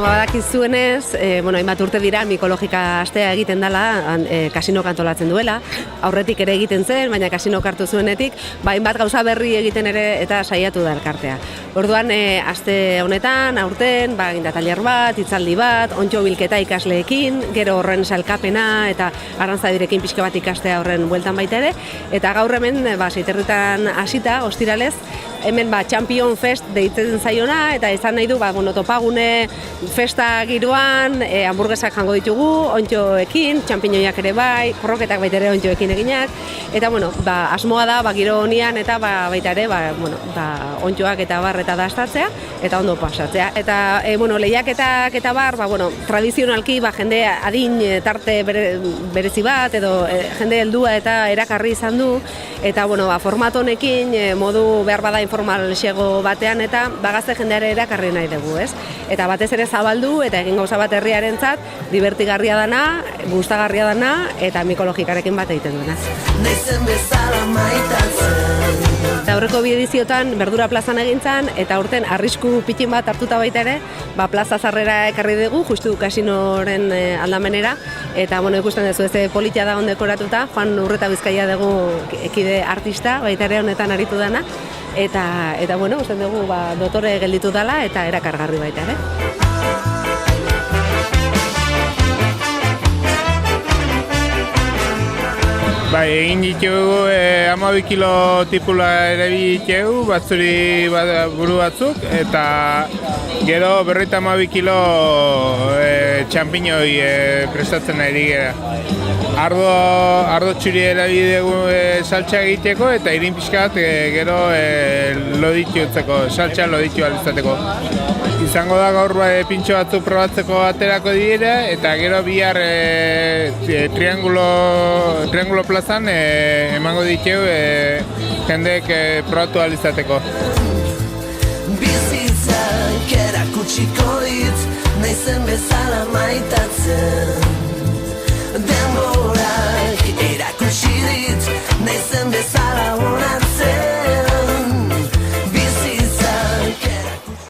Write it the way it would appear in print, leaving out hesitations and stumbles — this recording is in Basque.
badakizuenez, hainbat urte dira mikologika astea egiten dela, kasinok antolatzen duela, aurretik ere egiten zen, baina kasinok hartu zuenetik, hainbat gauza berri egiten ere eta saiatu da elkartea. Orduan, aste honetan, aurten, ginda tailer bat, hitzaldi bat, ontxo bilketa ikasleekin, gero horren sailkapena eta arantzadirekin pixka bat ikastea horren bueltan baita ere, eta gaur hemen, Seiterritan hasita, ostiralez, hemen Champion Fest deitzen zaiona, eta izan nahi du, topagune festa giroan, hamburguesak jango ditugu, ontxoekin, txampiñoiak ere bai, korroketak baita ere ontxoekin eginak, eta asmoa da, giro honian, eta baita ere, ontxoak eta bar eta dastatzea, eta ondo pasatzea. Eta, lehiaketak eta bar, tradizionalki, jende adin tarte berezi bat, edo jende heldua eta erakarri izan du, eta, formato honekin, modu behar bada informal xego batean, eta gazte jendeare erakarri nahi dugu, ez? Eta batez ere zabaldu, eta egin gauza bat herriarentzat, divertigarria dana, gustagarria dana, eta mikologikarekin bat egiten duena. Eta aurreko bi ediziotan Berdura plazan egintzan, eta aurten arrisku pitin bat hartuta baita ere, plaza zarrera ekarri dugu, justu kasinoren aldamenera, eta ikusten duzu ez politia da ondekoratuta, Juan Urreta Bizkaia dugu ekide artista, baita ere honetan aritu dana, eta usten dugu dotore gelditu dela eta erakargarri baita ere. Egin ditugu 12 kilo tipula ere ditugu, batzuri buru batzuk, eta gero 12 kilo txampiñoi prestatzen ari gara. Ardo txuri erabide dugu saltsa egiteko, eta irin pixka bat gero loditu utzeko, saltsa loditu alizateko. Izango da gaur pintxo batzuk probatzeko aterako dira, eta gero bihar triangulo plazan emango ditu jendeek probatu alizateko. Bizitzak erakutsiko dit, naizen bezala maitatzen.